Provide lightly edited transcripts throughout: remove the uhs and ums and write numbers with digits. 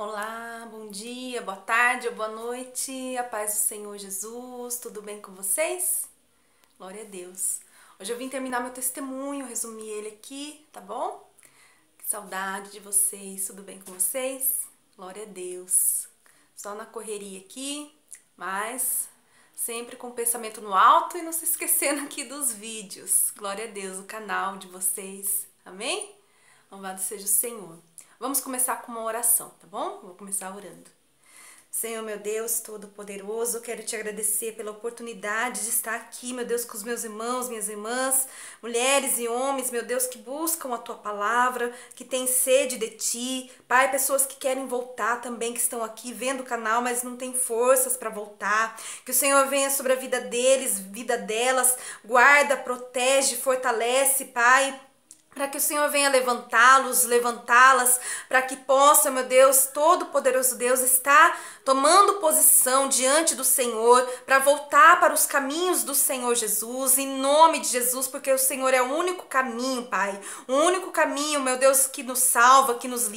Olá, bom dia, boa tarde ou boa noite, a paz do Senhor Jesus, tudo bem com vocês? Glória a Deus. Hoje eu vim terminar meu testemunho, resumir ele aqui, tá bom? Que saudade de vocês, tudo bem com vocês? Glória a Deus. Só na correria aqui, mas sempre com o pensamento no alto e não se esquecendo aqui dos vídeos. Glória a Deus, o canal de vocês, amém? Louvado seja o Senhor. Vamos começar com uma oração, tá bom? Vou começar orando. Senhor, meu Deus Todo-Poderoso, eu quero te agradecer pela oportunidade de estar aqui, meu Deus, com os meus irmãos, minhas irmãs, mulheres e homens, meu Deus, que buscam a Tua Palavra, que têm sede de Ti. Pai, pessoas que querem voltar também, que estão aqui vendo o canal, mas não têm forças para voltar. Que o Senhor venha sobre a vida deles, vida delas, guarda, protege, fortalece, Pai, para que o Senhor venha levantá-los, levantá-las, para que possa, meu Deus, Todo-Poderoso Deus, estar tomando posição diante do Senhor, para voltar para os caminhos do Senhor Jesus, em nome de Jesus, porque o Senhor é o único caminho, Pai, o único caminho, meu Deus, que nos salva, que nos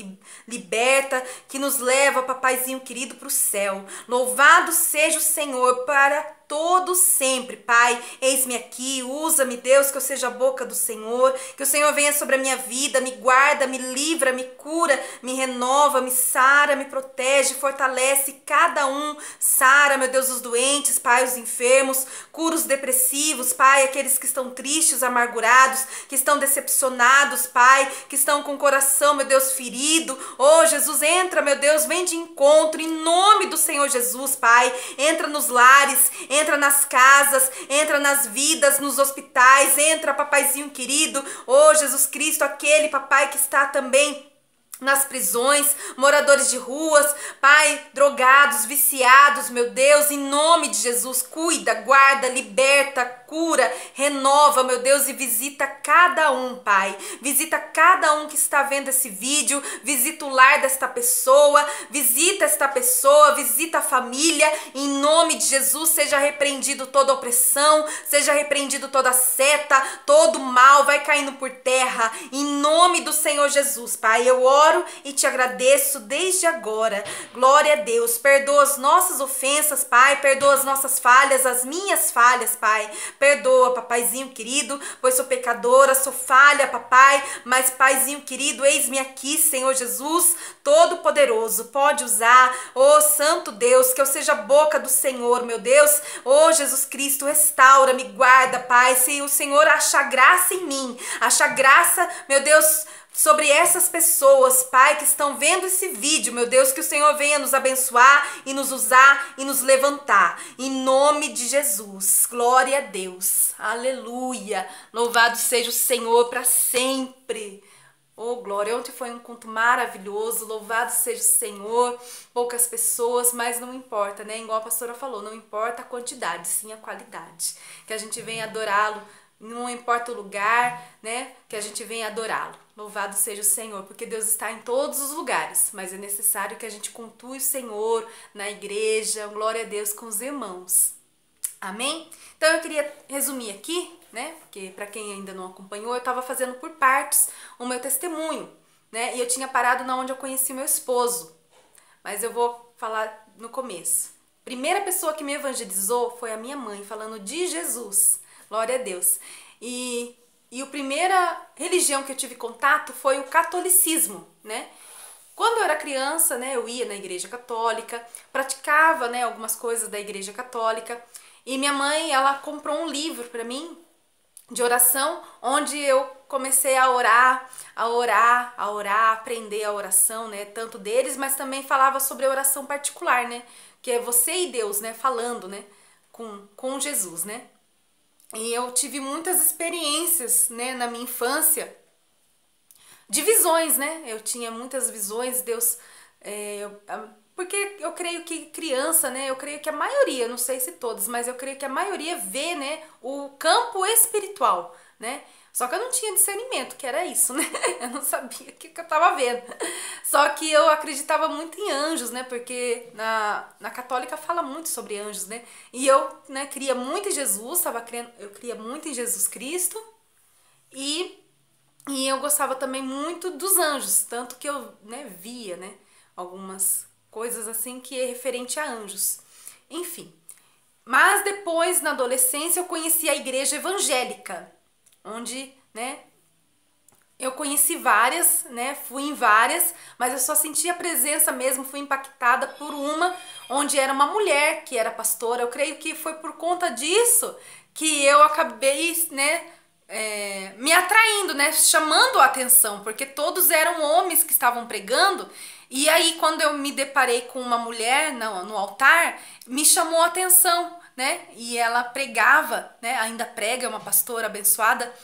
liberta, que nos leva, papaizinho querido, para o céu. Louvado seja o Senhor para todo sempre, Pai. Eis-me aqui, usa-me, Deus, que eu seja a boca do Senhor, que o Senhor venha sobre a minha vida, me guarda, me livra, me cura, me renova, me sara, me protege, fortalece cada um, sara, meu Deus, os doentes, Pai, os enfermos, cura os depressivos, Pai, aqueles que estão tristes, amargurados, que estão decepcionados, Pai, que estão com o coração, meu Deus, ferido. Oh, Jesus, entra, meu Deus, vem de encontro, em nome do Senhor Jesus, Pai, entra nos lares, entra nas casas, entra nas vidas, nos hospitais, entra, papaizinho querido, oh Jesus Cristo, aquele papai que está também nas prisões, moradores de ruas, Pai, drogados, viciados, meu Deus, em nome de Jesus, cuida, guarda, liberta, cura, renova, meu Deus, e visita cada um, Pai, visita cada um que está vendo esse vídeo, visita o lar desta pessoa, visita esta pessoa, visita a família, em nome de Jesus, seja repreendido toda opressão, seja repreendido toda seta, todo mal, vai caindo por terra, em nome do Senhor Jesus, Pai, eu oro e te agradeço desde agora. Glória a Deus. Perdoa as nossas ofensas, Pai. Perdoa as nossas falhas, as minhas falhas, Pai. Perdoa, papaizinho querido, pois sou pecadora, sou falha, papai. Mas, paizinho querido, eis-me aqui, Senhor Jesus, Todo-Poderoso. Pode usar, oh Santo Deus, que eu seja a boca do Senhor, meu Deus. Oh Jesus Cristo, restaura-me, guarda, Pai. Se o Senhor achar graça em mim, achar graça, meu Deus, sobre essas pessoas, Pai, que estão vendo esse vídeo, meu Deus, que o Senhor venha nos abençoar e nos usar e nos levantar, em nome de Jesus, glória a Deus, aleluia, louvado seja o Senhor para sempre. Oh, glória, ontem foi um culto maravilhoso, louvado seja o Senhor, poucas pessoas, mas não importa, né, igual a pastora falou, não importa a quantidade, sim a qualidade, que a gente venha adorá-lo, não importa o lugar, né, que a gente venha adorá-lo. Louvado seja o Senhor, porque Deus está em todos os lugares, mas é necessário que a gente cultue o Senhor na igreja, glória a Deus, com os irmãos. Amém? Então eu queria resumir aqui, né, porque para quem ainda não acompanhou, eu estava fazendo por partes o meu testemunho, né, e eu tinha parado na onde eu conheci meu esposo, mas eu vou falar no começo. Primeira pessoa que me evangelizou foi a minha mãe, falando de Jesus. Glória a Deus. E a primeira religião que eu tive contato foi o catolicismo, né? Quando eu era criança, né, eu ia na igreja católica, praticava, né, algumas coisas da igreja católica, e minha mãe, ela comprou um livro para mim de oração, onde eu comecei a orar, aprender a oração, né, tanto deles, mas também falava sobre a oração particular, né, que é você e Deus, né, falando, né, com Jesus, né. E eu tive muitas experiências, né, na minha infância, de visões, né? Eu tinha muitas visões, Deus... porque eu creio que criança, né? Eu creio que a maioria, não sei se todos, mas eu creio que a maioria vê, né, o campo espiritual, né? Só que eu não tinha discernimento, que era isso, né? Eu não sabia o que eu tava vendo. Só que eu acreditava muito em anjos, né? Porque na católica fala muito sobre anjos, né? E eu, né, cria muito em Jesus, eu cria muito em Jesus Cristo. E eu gostava também muito dos anjos, tanto que eu, né, via, né, algumas coisas assim que é referente a anjos. Enfim. Mas depois, na adolescência, eu conheci a igreja evangélica, onde, né, eu conheci várias, né, fui em várias, mas eu só senti a presença mesmo, fui impactada por uma onde era uma mulher que era pastora. Eu creio que foi por conta disso que eu acabei, né, me atraindo, né, chamando a atenção, porque todos eram homens que estavam pregando. E aí, quando eu me deparei com uma mulher no altar, me chamou a atenção, né? E ela pregava, né? Ainda prega, é uma pastora abençoada.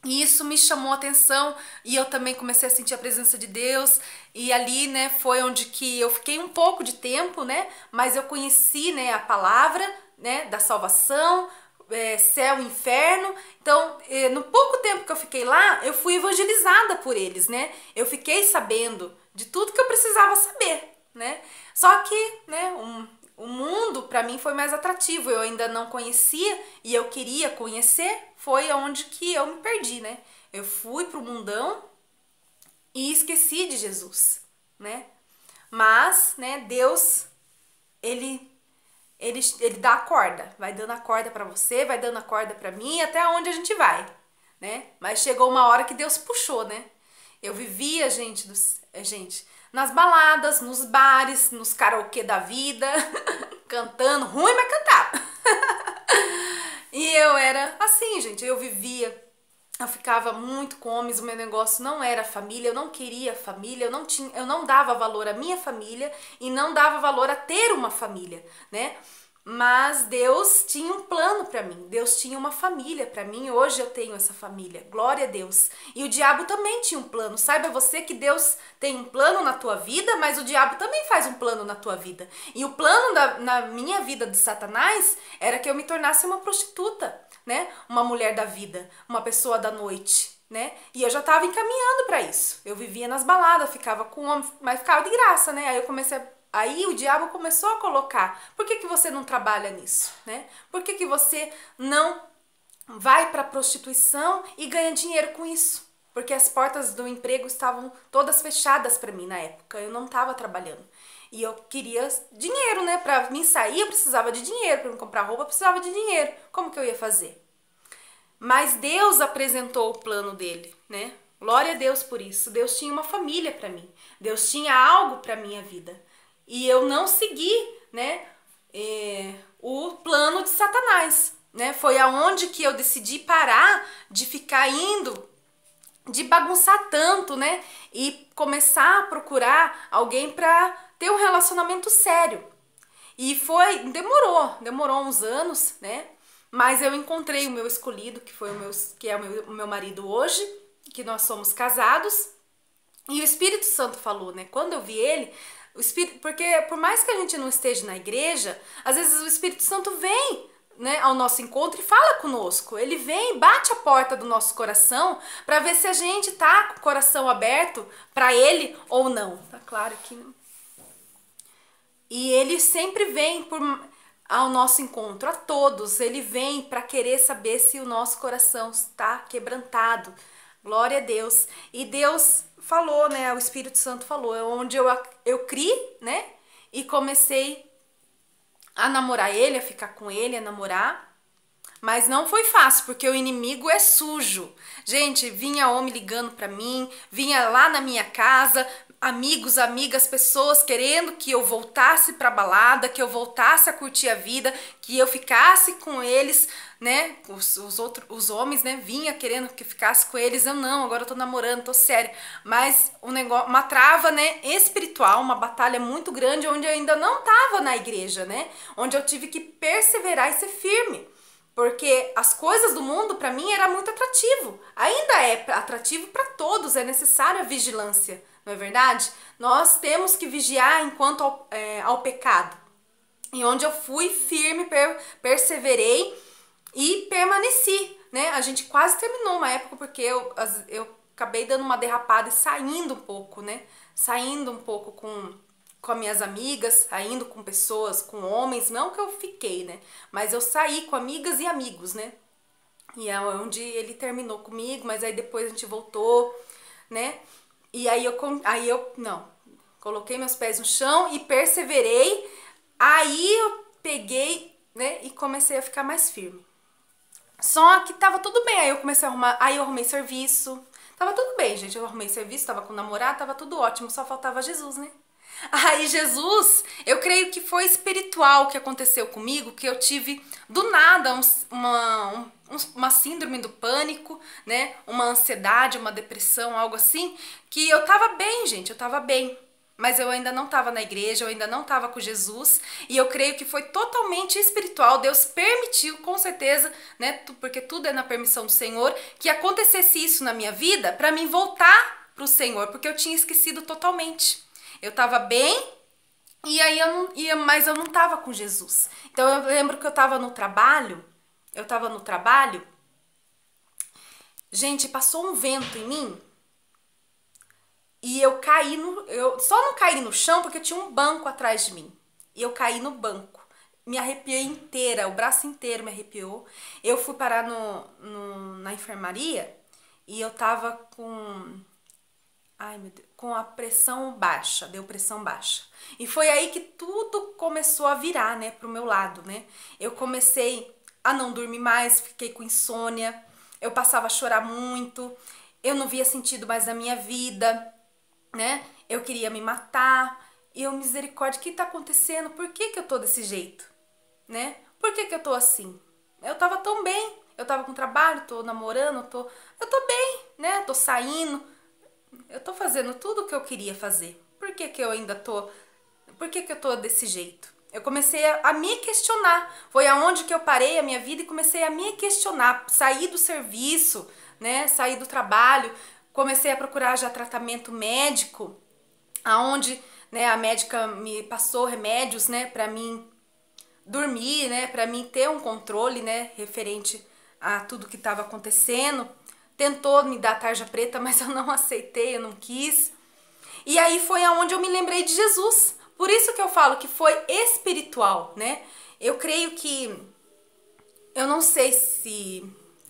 E isso me chamou a atenção e eu também comecei a sentir a presença de Deus. E ali, né, foi onde que eu fiquei um pouco de tempo, né? Mas eu conheci, né, a palavra, né, da salvação, céu e inferno. Então, no pouco tempo que eu fiquei lá, eu fui evangelizada por eles, né? Eu fiquei sabendo de tudo que eu precisava saber, né? Só que, né, o mundo para mim foi mais atrativo. Eu ainda não conhecia e eu queria conhecer. Foi onde que eu me perdi, né? Eu fui pro mundão e esqueci de Jesus, né? Mas, né, Deus, ele dá a corda, vai dando a corda para você, vai dando a corda para mim, até onde a gente vai, né? Mas chegou uma hora que Deus puxou, né? Eu vivia, gente, nas baladas, nos bares, nos karaokê da vida, cantando, ruim, mas cantava. E eu era assim, gente, eu ficava muito com homens, o meu negócio não era família, eu não queria família, eu não dava valor à minha família e não dava valor a ter uma família, né? Mas Deus tinha um plano para mim, Deus tinha uma família para mim, hoje eu tenho essa família, glória a Deus. E o diabo também tinha um plano, saiba você que Deus tem um plano na tua vida, mas o diabo também faz um plano na tua vida. E o plano na minha vida de Satanás era que eu me tornasse uma prostituta, né? Uma mulher da vida, uma pessoa da noite, né? E eu já estava encaminhando para isso. Eu vivia nas baladas, ficava com homem, mas ficava de graça, né? Aí o diabo começou a colocar: por que que você não trabalha nisso, né? Por que que você não vai para a prostituição e ganha dinheiro com isso? Porque as portas do emprego estavam todas fechadas para mim na época. Eu não estava trabalhando. E eu queria dinheiro, né? Para mim sair, eu precisava de dinheiro. Para me comprar roupa, eu precisava de dinheiro. Como que eu ia fazer? Mas Deus apresentou o plano dele, né? Glória a Deus por isso. Deus tinha uma família para mim. Deus tinha algo para minha vida. E eu não segui, né, o plano de Satanás, né? Foi aonde que eu decidi parar de ficar indo, de bagunçar tanto, né? E começar a procurar alguém para ter um relacionamento sério. E demorou uns anos, né? Mas eu encontrei o meu escolhido, que é o meu marido hoje, que nós somos casados. E o Espírito Santo falou, né? Quando eu vi ele, porque por mais que a gente não esteja na igreja, às vezes o Espírito Santo vem, né, ao nosso encontro e fala conosco. Ele vem, bate a porta do nosso coração para ver se a gente tá com o coração aberto para ele ou não. Tá claro aqui, né? E ele sempre vem ao nosso encontro, a todos. Ele vem para querer saber se o nosso coração está quebrantado. Glória a Deus. E Deus falou, né? O Espírito Santo falou, onde eu criei, né? E comecei a namorar ele, a ficar com ele, a namorar. Mas não foi fácil, porque o inimigo é sujo. Gente, vinha homem ligando pra mim, vinha lá na minha casa, amigos, amigas, pessoas querendo que eu voltasse pra balada, que eu voltasse a curtir a vida, que eu ficasse com eles, né? Os homens, né? Vinha querendo que eu ficasse com eles. Eu não, agora eu tô namorando, tô séria. Mas um negócio, uma trava, né? Espiritual, uma batalha muito grande, onde eu ainda não tava na igreja, né? Onde eu tive que perseverar e ser firme. Porque as coisas do mundo para mim era muito atrativo. Ainda é atrativo para todos, é necessária a vigilância, não é verdade? Nós temos que vigiar enquanto ao pecado. E onde eu fui firme, perseverei e permaneci, né? A gente quase terminou uma época porque eu acabei dando uma derrapada e saindo um pouco, né? Saindo um pouco com as minhas amigas, saindo com pessoas, com homens, não que eu fiquei, né? Mas eu saí com amigas e amigos, né? E é onde ele terminou comigo, mas aí depois a gente voltou, né? E aí eu Coloquei meus pés no chão e perseverei. Aí eu peguei, né, e comecei a ficar mais firme. Só que tava tudo bem, aí eu comecei a arrumar, aí eu arrumei serviço. Tava tudo bem, gente, eu arrumei serviço, tava com o namorado, tava tudo ótimo, só faltava Jesus, né? Aí Jesus, eu creio que foi espiritual que aconteceu comigo, que eu tive do nada uma síndrome do pânico, né? Uma ansiedade, uma depressão, algo assim, que eu tava bem, gente, eu tava bem. Mas eu ainda não estava na igreja, eu ainda não estava com Jesus, e eu creio que foi totalmente espiritual. Deus permitiu, com certeza, né, porque tudo é na permissão do Senhor, que acontecesse isso na minha vida para mim voltar para o Senhor, porque eu tinha esquecido totalmente. Eu estava bem, e aí mas eu não estava com Jesus. Então eu lembro que eu estava no trabalho, gente, passou um vento em mim. E eu caí eu só não caí no chão porque tinha um banco atrás de mim. E eu caí no banco. Me arrepiei inteira, o braço inteiro me arrepiou. Eu fui parar na enfermaria e eu tava com... Ai, meu Deus, com a pressão baixa, deu pressão baixa. E foi aí que tudo começou a virar, né, pro meu lado, né? Eu comecei a não dormir mais, fiquei com insônia, eu passava a chorar muito, eu não via sentido mais na minha vida, né? Eu queria me matar. E eu, misericórdia, o que tá acontecendo? Por que eu tô desse jeito? Né? Por que eu tô assim? Eu tava tão bem. Eu tava com trabalho, tô namorando, eu tô bem, né? Tô saindo. Eu tô fazendo tudo o que eu queria fazer. Por que eu ainda tô... Por que eu tô desse jeito? Eu comecei a me questionar. Foi aonde que eu parei a minha vida e comecei a me questionar. Saí do serviço, né? Saí do trabalho. Comecei a procurar já tratamento médico, aonde, né, a médica me passou remédios, né, para mim dormir, né, para mim ter um controle, né, referente a tudo que estava acontecendo. Tentou me dar tarja preta, mas eu não aceitei, eu não quis. E aí foi aonde eu me lembrei de Jesus. Por isso que eu falo que foi espiritual, né? Eu creio que, eu não sei se...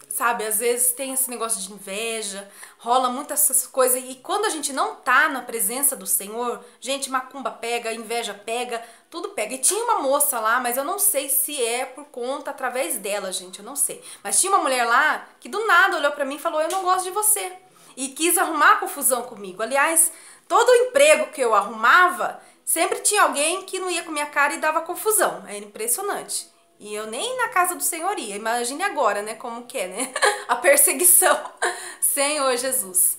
Sabe, às vezes tem esse negócio de inveja, rola muitas essas coisas, e quando a gente não tá na presença do Senhor, gente, macumba pega, inveja pega, tudo pega. E tinha uma moça lá, mas eu não sei se é por conta, através dela, gente, eu não sei. Mas tinha uma mulher lá que do nada olhou pra mim e falou, eu não gosto de você. E quis arrumar confusão comigo. Aliás, todo emprego que eu arrumava, sempre tinha alguém que não ia com minha cara e dava confusão. Era impressionante. E eu nem na casa do Senhor ia. Imagine agora, né? Como que é, né? A perseguição. Senhor Jesus.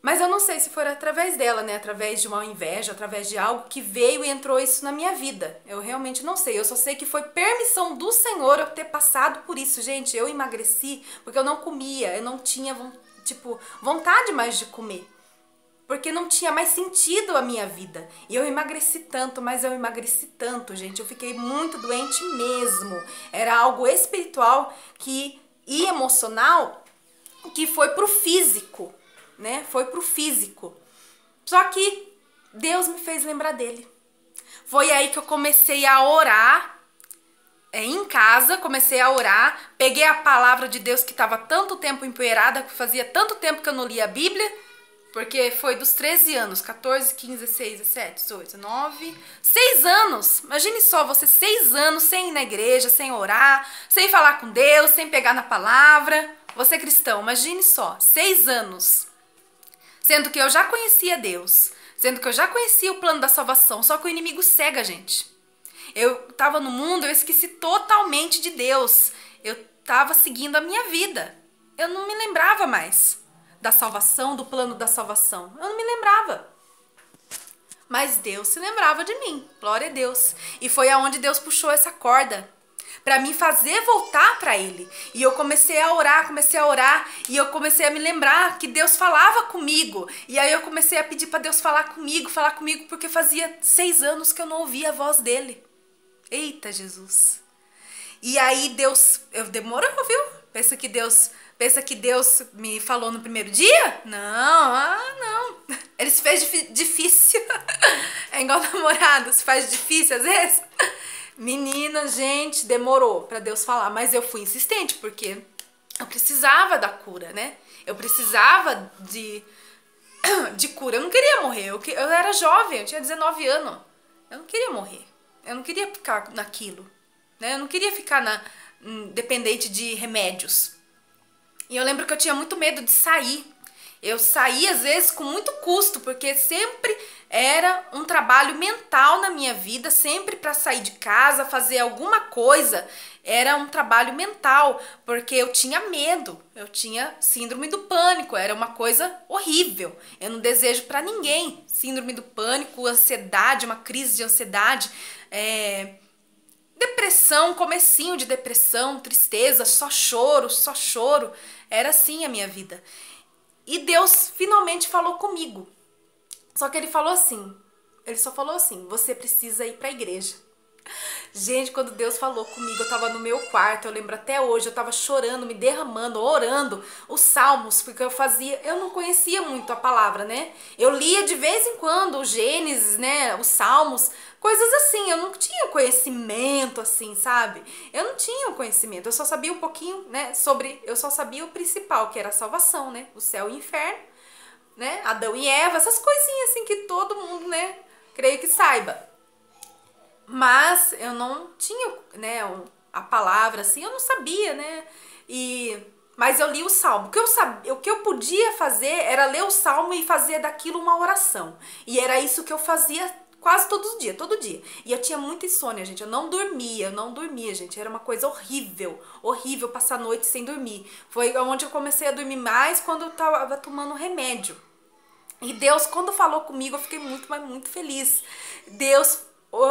Mas eu não sei se foi através dela, né? Através de uma inveja, através de algo que veio e entrou isso na minha vida. Eu realmente não sei. Eu só sei que foi permissão do Senhor eu ter passado por isso. Gente, eu emagreci porque eu não comia. Eu não tinha, tipo, vontade mais de comer. Porque não tinha mais sentido a minha vida. E eu emagreci tanto, mas eu emagreci tanto, gente. Eu fiquei muito doente mesmo. Era algo espiritual e emocional que foi pro físico, né? Foi pro físico. Só que Deus me fez lembrar dele. Foi aí que eu comecei a orar. Em casa, comecei a orar. Peguei a palavra de Deus que estava tanto tempo empoeirada, que fazia tanto tempo que eu não lia a Bíblia. Porque foi dos 13 anos, 14, 15, 16, 17, 18, 19, 6 anos. Imagine só, você 6 anos sem ir na igreja, sem orar, sem falar com Deus, sem pegar na palavra. Você é cristão, imagine só, 6 anos. Sendo que eu já conhecia Deus, sendo que eu já conhecia o plano da salvação, só que o inimigo cega a gente. Eu estava no mundo, eu esqueci totalmente de Deus. Eu estava seguindo a minha vida. Eu não me lembrava mais da salvação, do plano da salvação. Eu não me lembrava. Mas Deus se lembrava de mim. Glória a Deus. E foi aonde Deus puxou essa corda para me fazer voltar para Ele. E eu comecei a orar, e eu comecei a me lembrar que Deus falava comigo. E aí eu comecei a pedir para Deus falar comigo, porque fazia 6 anos que eu não ouvia a voz dele. Eita, Jesus. E aí Deus... Demorou, viu? Pensa que Deus me falou no primeiro dia? Não, não. Ele se fez difícil. É igual namorado, se faz difícil às vezes. Menina, gente, demorou pra Deus falar. Mas eu fui insistente, porque eu precisava da cura, né? Eu precisava de cura. Eu não queria morrer. Eu era jovem, eu tinha 19 anos. Eu não queria morrer. Eu não queria ficar naquilo, né? Eu não queria ficar dependente de remédios. E eu lembro que eu tinha muito medo de sair. Eu saía às vezes com muito custo, porque sempre era um trabalho mental na minha vida, sempre para sair de casa, fazer alguma coisa, era um trabalho mental, porque eu tinha medo, eu tinha síndrome do pânico, era uma coisa horrível. Eu não desejo para ninguém síndrome do pânico, ansiedade, uma crise de ansiedade, depressão, comecinho de depressão, tristeza, só choro. Era assim a minha vida. E Deus finalmente falou comigo. Só que ele só falou assim, você precisa ir pra igreja. Gente, quando Deus falou comigo, eu tava no meu quarto, eu lembro até hoje, eu tava chorando, me derramando, orando os salmos, porque eu não conhecia muito a palavra, né? Eu lia de vez em quando o Gênesis, né, os salmos, coisas assim, eu não tinha conhecimento assim, sabe? Eu não tinha conhecimento, eu só sabia um pouquinho, né, eu só sabia o principal, que era a salvação, né? O céu e o inferno, né? Adão e Eva, essas coisinhas assim que todo mundo, né, creio que saiba. Mas eu não tinha, né, a palavra assim, eu não sabia, né? Mas eu li o salmo. O que eu podia fazer era ler o salmo e fazer daquilo uma oração. E era isso que eu fazia quase todo dia. E eu tinha muita insônia, gente. Eu não dormia, gente. Era uma coisa horrível passar a noite sem dormir. Foi onde eu comecei a dormir mais, quando eu tava tomando remédio. E Deus, quando falou comigo, eu fiquei muito, mas muito feliz. Deus,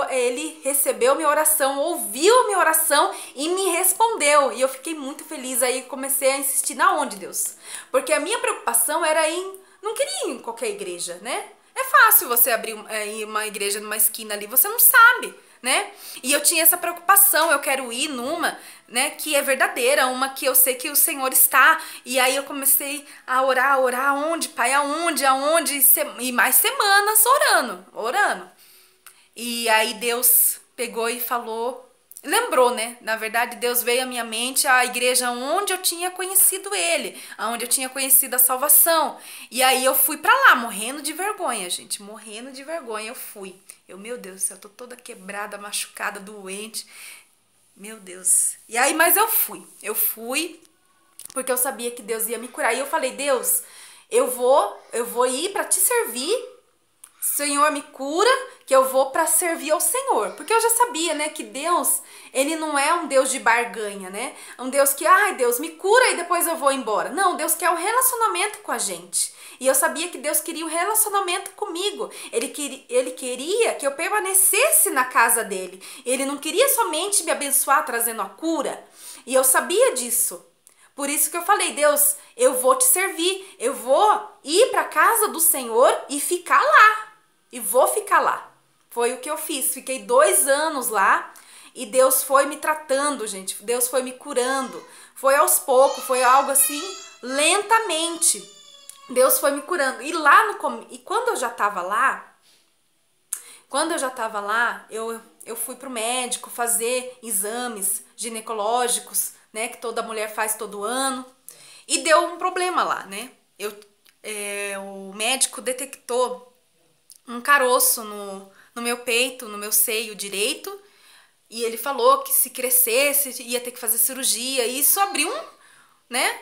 ele recebeu minha oração, ouviu minha oração e me respondeu. E eu fiquei muito feliz. Aí comecei a insistir, na onde, Deus? Porque a minha preocupação era não queria ir em qualquer igreja, né? É fácil você abrir uma igreja numa esquina ali, você não sabe, né? E eu tinha essa preocupação, eu quero ir numa, né, que é verdadeira, uma que eu sei que o Senhor está. E aí eu comecei a orar, aonde, Pai, aonde, e mais semanas orando. E aí Deus pegou e falou, lembrou, né? Na verdade, Deus veio à minha mente a igreja onde eu tinha conhecido ele, onde eu tinha conhecido a salvação. E aí eu fui pra lá, morrendo de vergonha, gente, morrendo de vergonha eu fui. Meu Deus do céu, eu tô toda quebrada, machucada, doente. Meu Deus. E aí, mas eu fui porque eu sabia que Deus ia me curar. E eu falei, Deus, eu vou ir pra te servir. Senhor, me cura, que eu vou para servir ao Senhor. Porque eu já sabia, né, que Deus, ele não é um Deus de barganha, né? É um Deus que, Deus, me cura e depois eu vou embora. Não, Deus quer um relacionamento com a gente. E eu sabia que Deus queria um relacionamento comigo. Ele queria que eu permanecesse na casa dele. Ele não queria somente me abençoar trazendo a cura. E eu sabia disso. Por isso que eu falei, Deus, eu vou te servir. Eu vou ir para a casa do Senhor e ficar lá. E vou ficar lá. Foi o que eu fiz. Fiquei 2 anos lá e Deus foi me tratando, gente. Deus foi me curando. Foi aos poucos, foi algo assim, lentamente. Deus foi me curando. E quando eu já estava lá, eu fui pro médico fazer exames ginecológicos, né, que toda mulher faz todo ano. E deu um problema lá, né? O médico detectou um caroço no meu peito, no meu seio direito, e ele falou que se crescesse ia ter que fazer cirurgia, e isso abriu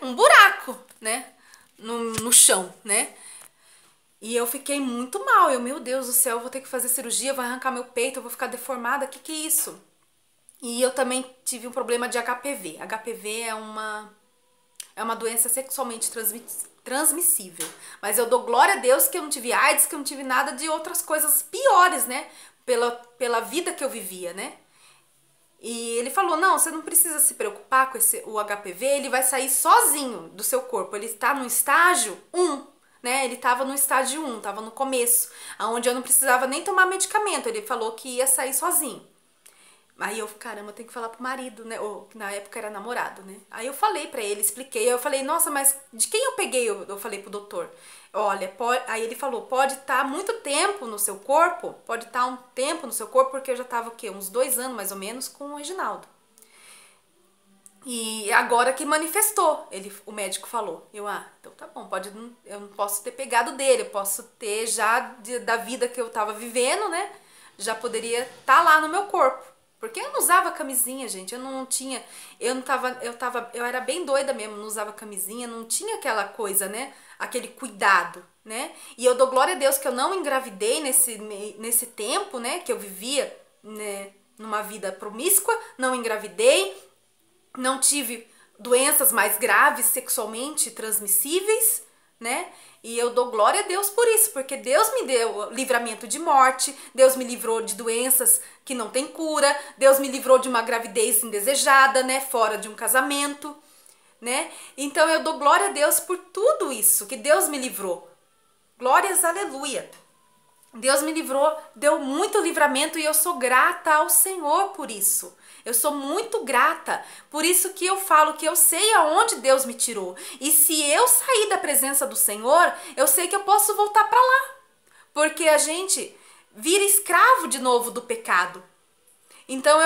um buraco, né, no chão, né? E eu fiquei muito mal, meu Deus do céu, eu vou ter que fazer cirurgia, vai arrancar meu peito, eu vou ficar deformada, que é isso? E eu também tive um problema de HPV. HPV é uma doença sexualmente transmissível. Mas eu dou glória a Deus que eu não tive AIDS, que eu não tive nada de outras coisas piores, né? Pela vida que eu vivia, né? E ele falou, não, você não precisa se preocupar com o HPV, ele vai sair sozinho do seu corpo. Ele está no estágio 1, né? Ele estava no estágio 1, estava no começo, onde eu não precisava nem tomar medicamento. Ele falou que ia sair sozinho. Aí eu, caramba, eu tenho que falar pro marido, né? Ou na época era namorado, né? Aí eu falei pra ele, expliquei. Aí eu falei, nossa, mas de quem eu peguei? Eu falei pro doutor. Olha, aí ele falou, pode estar muito tempo no seu corpo, porque eu já tava, o quê? Uns 2 anos, mais ou menos, com o Reginaldo. E agora que manifestou, o médico falou. Então tá bom, eu não posso ter pegado dele, eu posso ter já da vida que eu tava vivendo, né? Já poderia estar lá no meu corpo. Porque eu não usava camisinha, gente, eu era bem doida mesmo, não usava camisinha, não tinha aquela coisa, né? Aquele cuidado, né? E eu dou glória a Deus que eu não engravidei nesse tempo, né? Que eu vivia, né, numa vida promíscua, não engravidei, não tive doenças mais graves sexualmente transmissíveis, né? E eu dou glória a Deus por isso, porque Deus me deu livramento de morte, Deus me livrou de doenças que não tem cura, Deus me livrou de uma gravidez indesejada, né? Fora de um casamento, né? Então eu dou glória a Deus por tudo isso que Deus me livrou. Glórias, aleluia. Deus me livrou, deu muito livramento e eu sou grata ao Senhor por isso. Eu sou muito grata, por isso que eu falo que eu sei aonde Deus me tirou. E se eu sair da presença do Senhor, eu sei que eu posso voltar para lá. Porque a gente vira escravo de novo do pecado. Então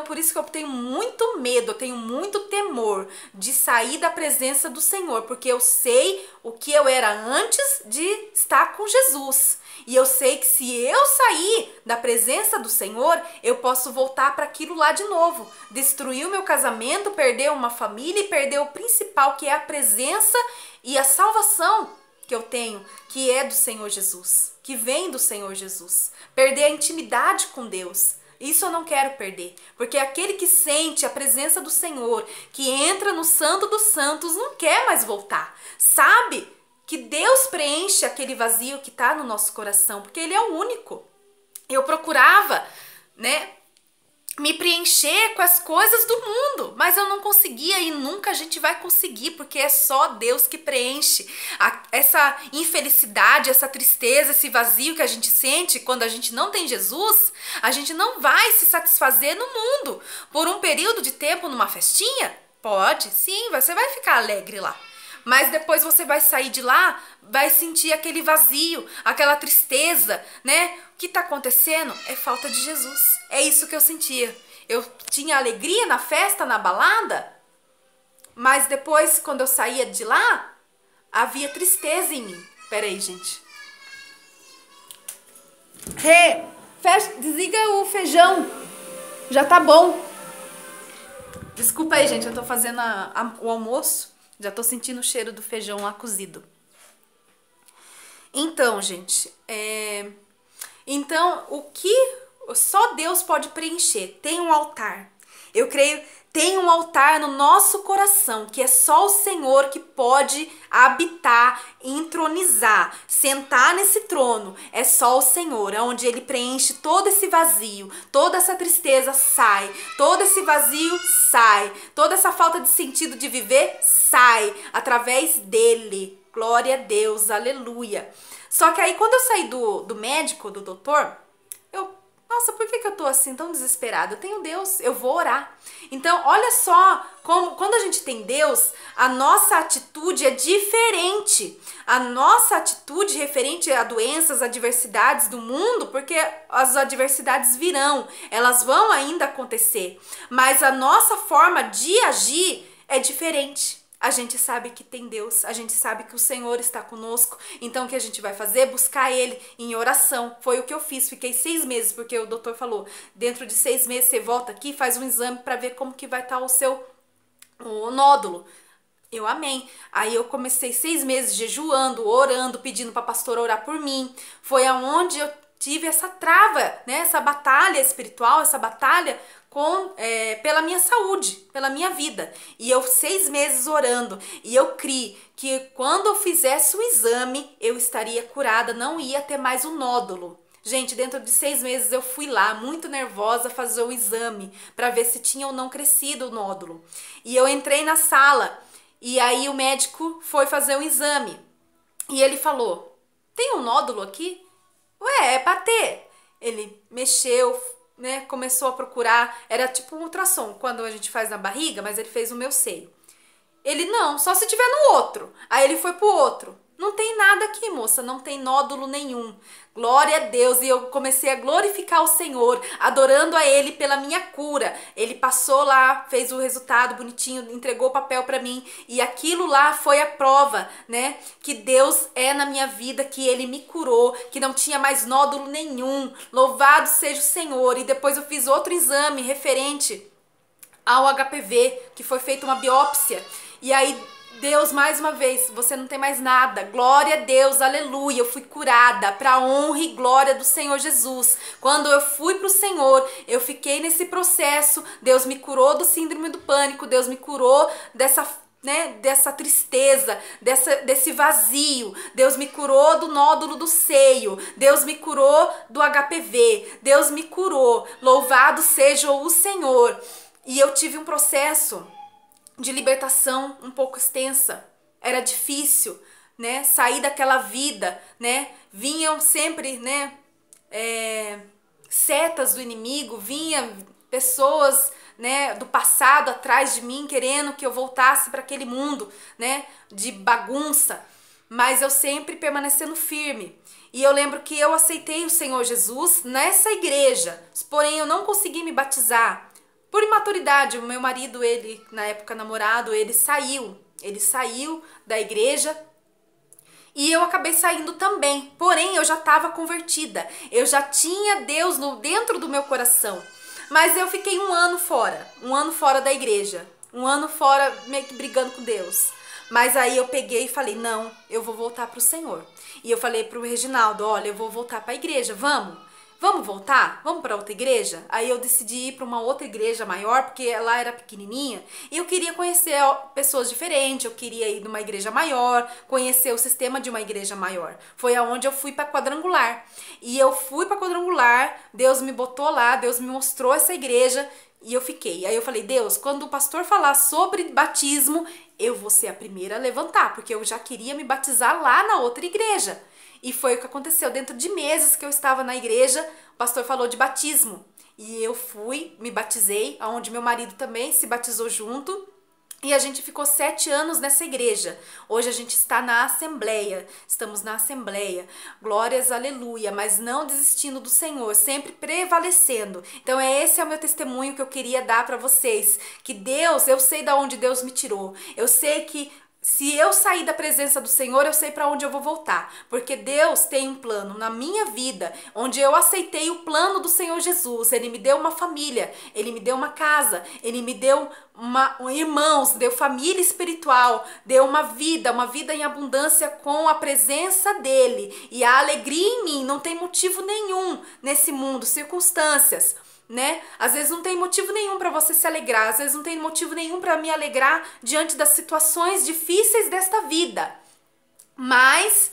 por isso que eu tenho muito medo, eu tenho muito temor de sair da presença do Senhor, porque eu sei o que eu era antes de estar com Jesus. E eu sei que se eu sair da presença do Senhor, eu posso voltar para aquilo lá de novo. Destruir o meu casamento, perder uma família e perder o principal, que é a presença e a salvação que eu tenho, que é do Senhor Jesus, que vem do Senhor Jesus. Perder a intimidade com Deus. Isso eu não quero perder, porque aquele que sente a presença do Senhor, que entra no Santo dos Santos, não quer mais voltar. Sabe que Deus preenche aquele vazio que está no nosso coração, porque Ele é o único. Eu procurava, né, me preencher com as coisas do mundo, mas eu não conseguia e nunca a gente vai conseguir, porque é só Deus que preenche essa infelicidade, essa tristeza, esse vazio que a gente sente quando a gente não tem Jesus. A gente não vai se satisfazer no mundo por um período de tempo numa festinha. Pode, sim, você vai ficar alegre lá. Mas depois você vai sair de lá, vai sentir aquele vazio, aquela tristeza, né? O que está acontecendo é falta de Jesus. É isso que eu sentia. Eu tinha alegria na festa, na balada, mas depois, quando eu saía de lá, havia tristeza em mim. Pera aí, gente. Desliga o feijão. Já tá bom. Desculpa aí, gente, eu tô fazendo o almoço. Já tô sentindo o cheiro do feijão lá cozido. Então, gente, então o que só Deus pode preencher? Tem um altar. Eu creio, tem um altar no nosso coração, que é só o Senhor que pode habitar, entronizar, sentar nesse trono. É só o Senhor, onde Ele preenche todo esse vazio, toda essa tristeza sai, todo esse vazio sai, toda essa falta de sentido de viver sai, através dEle. Glória a Deus, aleluia. Só que aí quando eu saí do médico, do doutor, nossa, por que eu tô assim tão desesperada? Eu tenho Deus, eu vou orar. Então, olha só como quando a gente tem Deus, a nossa atitude é diferente. A nossa atitude referente a doenças, adversidades do mundo, porque as adversidades virão, elas vão ainda acontecer. Mas a nossa forma de agir é diferente. A gente sabe que tem Deus, a gente sabe que o Senhor está conosco, então o que a gente vai fazer? Buscar Ele em oração. Foi o que eu fiz, fiquei 6 meses, porque o doutor falou, dentro de 6 meses você volta aqui, faz um exame para ver como que vai estar o nódulo. Eu amei. Aí eu comecei 6 meses jejuando, orando, pedindo para a pastora orar por mim. Foi aonde eu tive essa trava, né? Essa batalha espiritual, essa batalha pela minha saúde, pela minha vida. E eu 6 meses orando. E eu criei que quando eu fizesse o exame, eu estaria curada, não ia ter mais um nódulo. Gente, dentro de 6 meses eu fui lá, muito nervosa, fazer o exame para ver se tinha ou não crescido o nódulo. E eu entrei na sala e aí o médico foi fazer o exame. E ele falou, tem um nódulo aqui? Ué, é pra ter. Ele mexeu, né, começou a procurar, era tipo um ultrassom, quando a gente faz na barriga, mas ele fez o meu seio. Ele, não, só se tiver no outro. Aí ele foi pro outro. Não tem nada aqui, moça, não tem nódulo nenhum. Glória a Deus. E eu comecei a glorificar o Senhor, adorando a Ele pela minha cura. Ele passou lá, fez o resultado bonitinho, entregou o papel para mim. E aquilo lá foi a prova, né? Que Deus é na minha vida, que Ele me curou, que não tinha mais nódulo nenhum. Louvado seja o Senhor. E depois eu fiz outro exame referente ao HPV, que foi feita uma biópsia. E aí Deus, mais uma vez, você não tem mais nada. Glória a Deus, aleluia. Eu fui curada para a honra e glória do Senhor Jesus. Quando eu fui para o Senhor, eu fiquei nesse processo. Deus me curou do síndrome do pânico. Deus me curou dessa tristeza, desse vazio. Deus me curou do nódulo do seio. Deus me curou do HPV. Deus me curou. Louvado seja o Senhor. E eu tive um processo de libertação um pouco extensa. Era difícil, né? Sair daquela vida, né? Vinham sempre, né? Setas do inimigo, vinha pessoas, né, do passado atrás de mim, querendo que eu voltasse para aquele mundo, né, de bagunça. Mas eu sempre permanecendo firme. E eu lembro que eu aceitei o Senhor Jesus nessa igreja, porém eu não consegui me batizar. Por imaturidade, o meu marido, ele, na época namorado, ele saiu da igreja e eu acabei saindo também. Porém, eu já estava convertida, eu já tinha Deus dentro do meu coração. Mas eu fiquei um ano fora da igreja, um ano fora meio que brigando com Deus. Mas aí eu peguei e falei, não, eu vou voltar para o Senhor. E eu falei para o Reginaldo, olha, eu vou voltar para a igreja, Vamos voltar? Vamos para outra igreja? Aí eu decidi ir para uma outra igreja maior, porque lá era pequenininha, e eu queria conhecer pessoas diferentes, eu queria ir numa igreja maior, conhecer o sistema de uma igreja maior. Foi aonde eu fui para Quadrangular. E eu fui para Quadrangular, Deus me botou lá, Deus me mostrou essa igreja e eu fiquei. Aí eu falei, Deus, quando o pastor falar sobre batismo, eu vou ser a primeira a levantar, porque eu já queria me batizar lá na outra igreja. E foi o que aconteceu. Dentro de meses que eu estava na igreja, o pastor falou de batismo. E eu fui, me batizei, onde meu marido também se batizou junto. E a gente ficou 7 anos nessa igreja. Hoje a gente está na Assembleia. Estamos na Assembleia. Glórias, aleluia. Mas não desistindo do Senhor, sempre prevalecendo. Então esse é o meu testemunho que eu queria dar para vocês. Que Deus, eu sei de onde Deus me tirou. Eu sei que se eu sair da presença do Senhor, eu sei para onde eu vou voltar. Porque Deus tem um plano na minha vida, onde eu aceitei o plano do Senhor Jesus. Ele me deu uma família, Ele me deu uma casa, Ele me deu irmãos, deu família espiritual, deu uma vida em abundância com a presença dEle. E a alegria em mim não tem motivo nenhum nesse mundo, circunstâncias, né? Às vezes não tem motivo nenhum para você se alegrar, às vezes não tem motivo nenhum para me alegrar diante das situações difíceis desta vida. Mas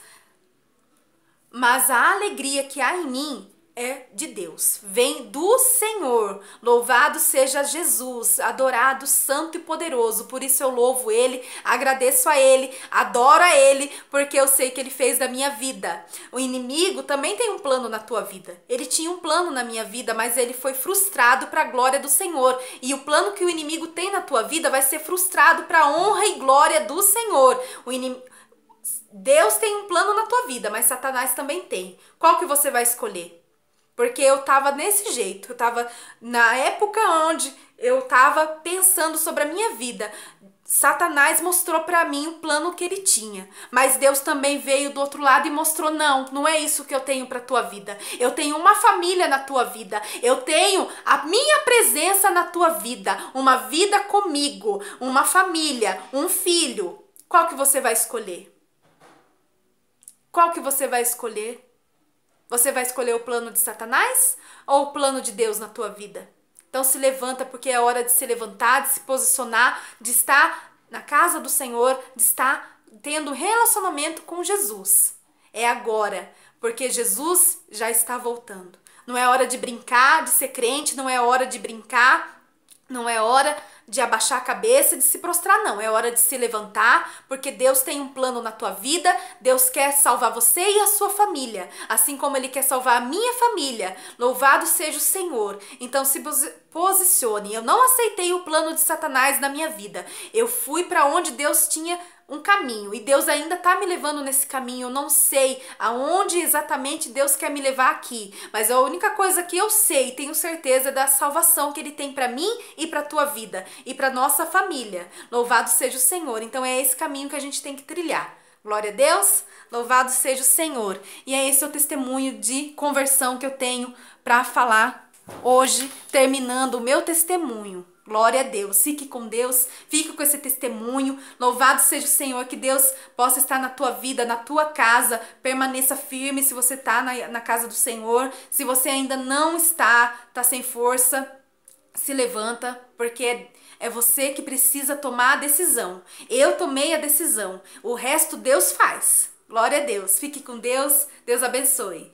a alegria que há em mim é de Deus, vem do Senhor. Louvado seja Jesus, adorado, santo e poderoso. Por isso eu louvo Ele, agradeço a Ele, adoro a Ele, porque eu sei que Ele fez da minha vida. O inimigo também tem um plano na tua vida. Ele tinha um plano na minha vida, mas ele foi frustrado para a glória do Senhor. E o plano que o inimigo tem na tua vida vai ser frustrado para a honra e glória do Senhor. Deus tem um plano na tua vida, mas Satanás também tem. Qual que você vai escolher? Porque eu tava desse jeito, eu tava na época onde eu tava pensando sobre a minha vida. Satanás mostrou pra mim o plano que ele tinha, mas Deus também veio do outro lado e mostrou, não é isso que eu tenho pra tua vida. Eu tenho uma família na tua vida, eu tenho a minha presença na tua vida, uma vida comigo, uma família, um filho. Qual que você vai escolher? Qual que você vai escolher? Você vai escolher o plano de Satanás ou o plano de Deus na tua vida? Então se levanta, porque é hora de se levantar, de se posicionar, de estar na casa do Senhor, de estar tendo um relacionamento com Jesus. É agora, porque Jesus já está voltando. Não é hora de brincar, de ser crente, não é hora de brincar, não é hora de abaixar a cabeça, de se prostrar, não. É hora de se levantar, porque Deus tem um plano na tua vida. Deus quer salvar você e a sua família, assim como Ele quer salvar a minha família. Louvado seja o Senhor. Então se posicione. Eu não aceitei o plano de Satanás na minha vida. Eu fui para onde Deus tinha um caminho e Deus ainda tá me levando nesse caminho. Eu não sei aonde exatamente Deus quer me levar aqui, mas a única coisa que eu sei, tenho certeza, é da salvação que Ele tem para mim e para tua vida e para nossa família. Louvado seja o Senhor. Então é esse caminho que a gente tem que trilhar. Glória a Deus, louvado seja o Senhor. E é esse o testemunho de conversão que eu tenho para falar hoje, terminando o meu testemunho. Glória a Deus, fique com Deus, fique com esse testemunho, louvado seja o Senhor, que Deus possa estar na tua vida, na tua casa, permaneça firme se você está na casa do Senhor, se você ainda não está sem força, se levanta, porque é você que precisa tomar a decisão. Eu tomei a decisão, o resto Deus faz. Glória a Deus, fique com Deus, Deus abençoe.